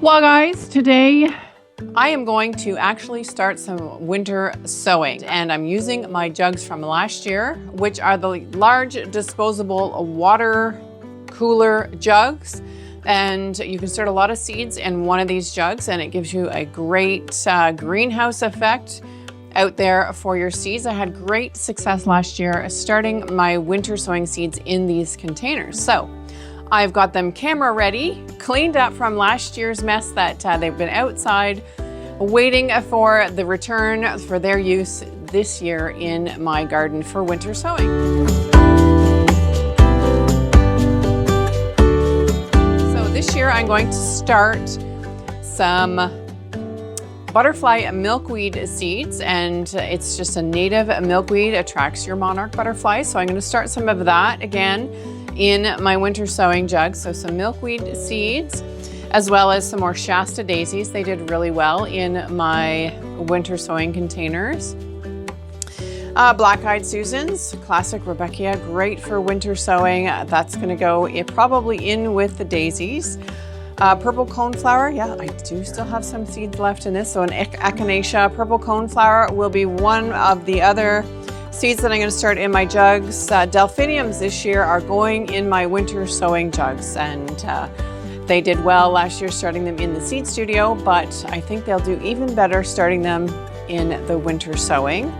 Well guys, today I am going to actually start some winter sowing, and I'm using my jugs from last year, which are the large disposable water cooler jugs. And you can start a lot of seeds in one of these jugs, and it gives you a great greenhouse effect out there for your seeds. I had great success last year starting my winter sowing seeds in these containers. So I've got them camera ready, cleaned up from last year's mess that they've been outside, waiting for the return for their use this year in my garden for winter sowing. So this year I'm going to start some butterfly milkweed seeds, and it's just a native milkweed, attracts your monarch butterfly. So I'm going to start some of that again in my winter sowing jug. So some milkweed seeds, as well as some more Shasta daisies. They did really well in my winter sowing containers. Black-eyed Susans, classic Rebecca, great for winter sowing. That's gonna go probably in with the daisies. Purple coneflower, yeah, I do still have some seeds left in this. So an echinacea, purple coneflower will be one of the other seeds that I'm going to start in my jugs. Delphiniums this year are going in my winter sowing jugs, and they did well last year starting them in the seed studio, but I think they'll do even better starting them in the winter sowing.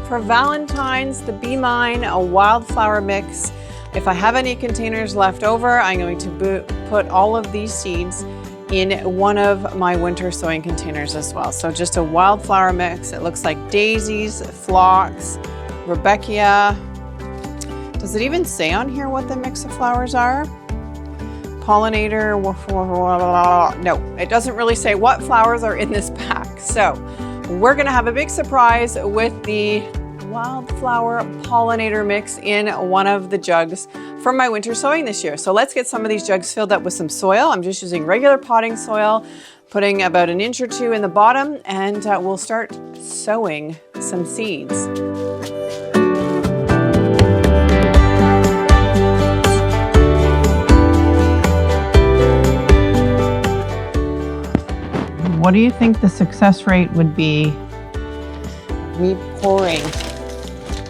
For Valentine's, the Be Mine, a wildflower mix. If I have any containers left over, I'm going to put all of these seeds in one of my winter sowing containers as well. So just a wildflower mix. It looks like daisies, phlox, Rebecca. Does it even say on here what the mix of flowers are? Pollinator, no, it doesn't really say what flowers are in this pack. So we're gonna have a big surprise with the wildflower pollinator mix in one of the jugs from my winter sowing this year. So let's get some of these jugs filled up with some soil. I'm just using regular potting soil, putting about an inch or two in the bottom, and we'll start sowing some seeds. What do you think the success rate would be me pouring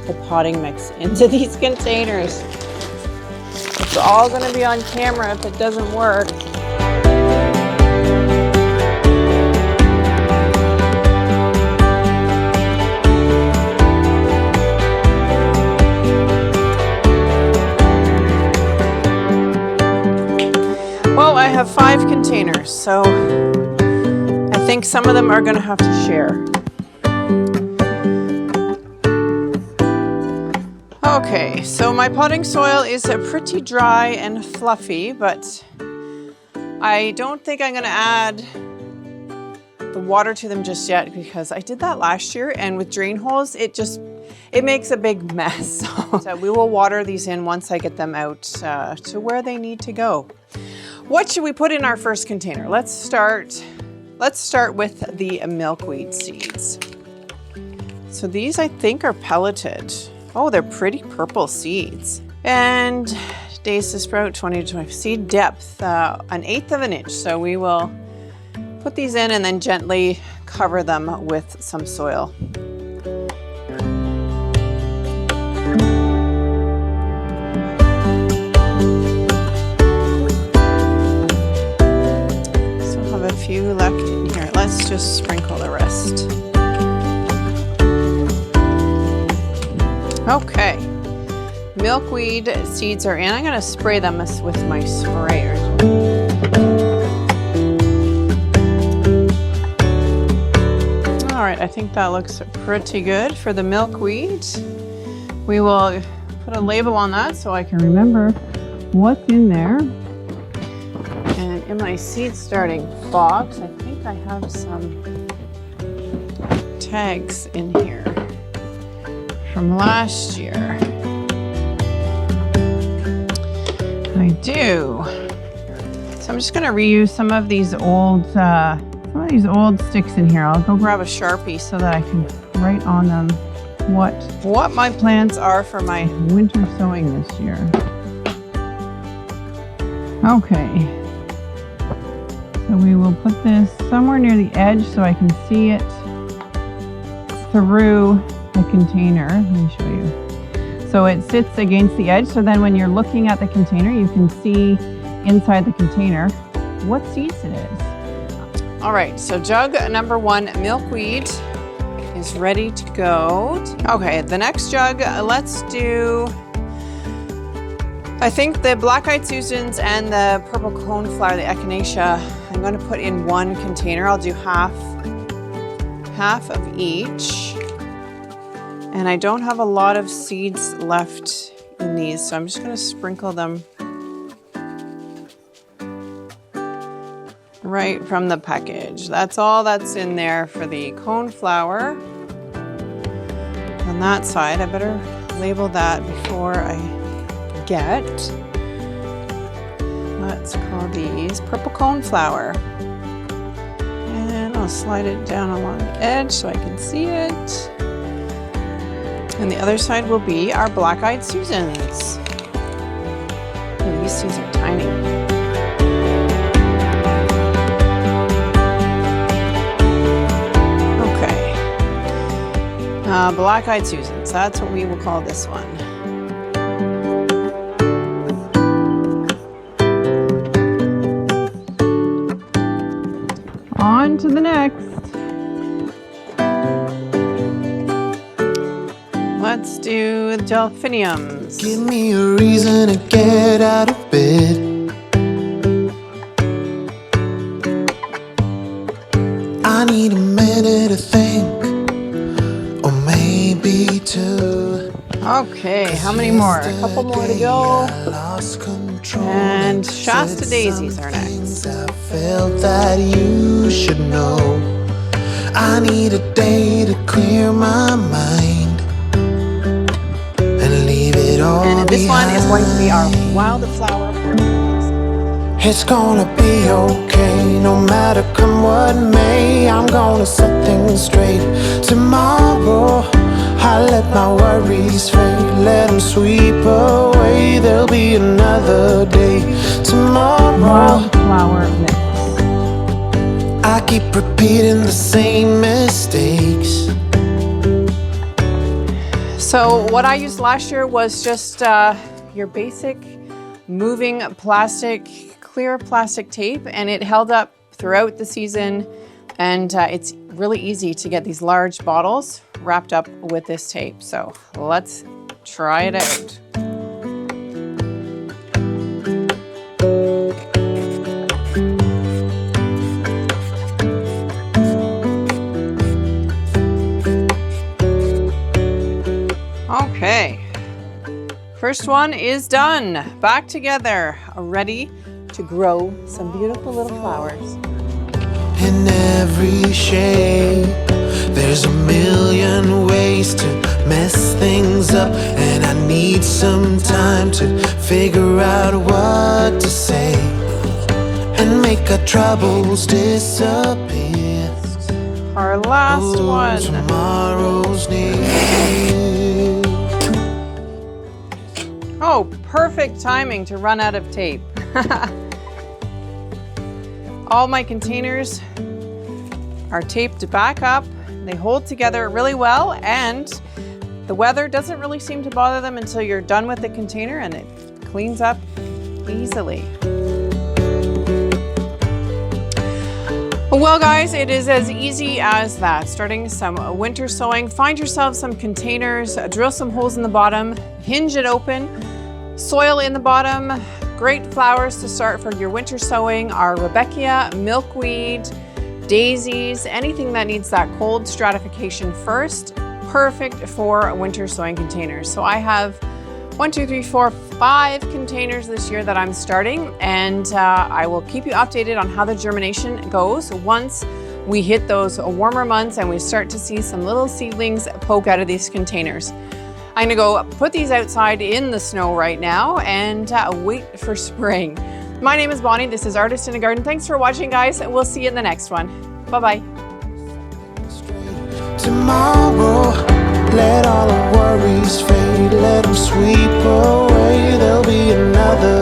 the potting mix into these containers? It's all going to be on camera if it doesn't work. Well, I have 5 containers, so I think some of them are going to have to share. Okay, so my potting soil is pretty dry and fluffy, but I don't think I'm going to add the water to them just yet, because I did that last year, and with drain holes, it makes a big mess. So we will water these in once I get them out to where they need to go. What should we put in our first container? Let's start with the milkweed seeds. So these I think are pelleted. Oh, they're pretty purple seeds. And days to sprout, 20 to 25. Seed depth, 1/8 of an inch. So we will put these in and then gently cover them with some soil. Still have a few left in here. Let's just sprinkle the rest. Okay, milkweed seeds are in. I'm going to spray them with my sprayer. All right, I think that looks pretty good for the milkweed. We will put a label on that so I can remember what's in there. And in my seed starting box, I think I have some tags in here from last year. I do. So I'm just going to reuse some of these old sticks in here. I'll go grab a Sharpie so that I can write on them what my plans are for my winter sowing this year. Okay. So we will put this somewhere near the edge so I can see it through the container. Let me show you. So it sits against the edge, so then when you're looking at the container, you can see inside the container what seeds it is. All right, so jug number 1, milkweed, is ready to go. Okay, the next jug, let's do, I think the black-eyed Susans and the purple coneflower, the echinacea, I'm going to put in one container. I'll do half of each. And I don't have a lot of seeds left in these, so I'm just going to sprinkle them right from the package. That's all that's in there for the coneflower. On that side, I better label that before I forget. Let's call these purple coneflower. And I'll slide it down along the edge so I can see it. And the other side will be our black-eyed Susans. Ooh, these seeds are tiny. Okay. Black-eyed Susans, that's what we will call this one. On to the next. Let's do the delphiniums. Give me a reason to get out of bed. I need a minute to think, or maybe two. Okay, how many more? A couple more to go. And Shasta daisies are next. I felt that you should know. I need a day to clear my mind and leave it all And this one is going to be our behind. Wildflower. It's gonna be okay, no matter come what may. I'm gonna set things straight. Tomorrow, I let my worries fade, let them sweep away. There'll be another day tomorrow. Wildflower mix. I keep repeating the same mistakes. So what I used last year was just your basic moving plastic, clear plastic tape, and it held up throughout the season. And it's really easy to get these large bottles wrapped up with this tape. So let's try it out. Okay, first one is done. Back together, ready to grow some beautiful little flowers. In every shape, there's a million ways to mess things up, and I need some time to figure out what to say and make our troubles disappear. Our last one. Tomorrow's near. Oh, perfect timing to run out of tape. All my containers are taped back up. They hold together really well, and the weather doesn't really seem to bother them until you're done with the container, and it cleans up easily. Well guys, it is as easy as that. Starting some winter sowing, find yourself some containers, drill some holes in the bottom, hinge it open, soil in the bottom. Great flowers to start for your winter sowing are Rudbeckia, milkweed, daisies, anything that needs that cold stratification first. Perfect for winter sowing containers. So I have 5 containers this year that I'm starting, and I will keep you updated on how the germination goes once we hit those warmer months and we start to see some little seedlings poke out of these containers. I'm gonna go put these outside in the snow right now and wait for spring. My name is Bonnie, this is Artist in a Garden. Thanks for watching guys, and we'll see you in the next one. Bye-bye. Tomorrow, let all the worries fade, let them sweep away. There'll be another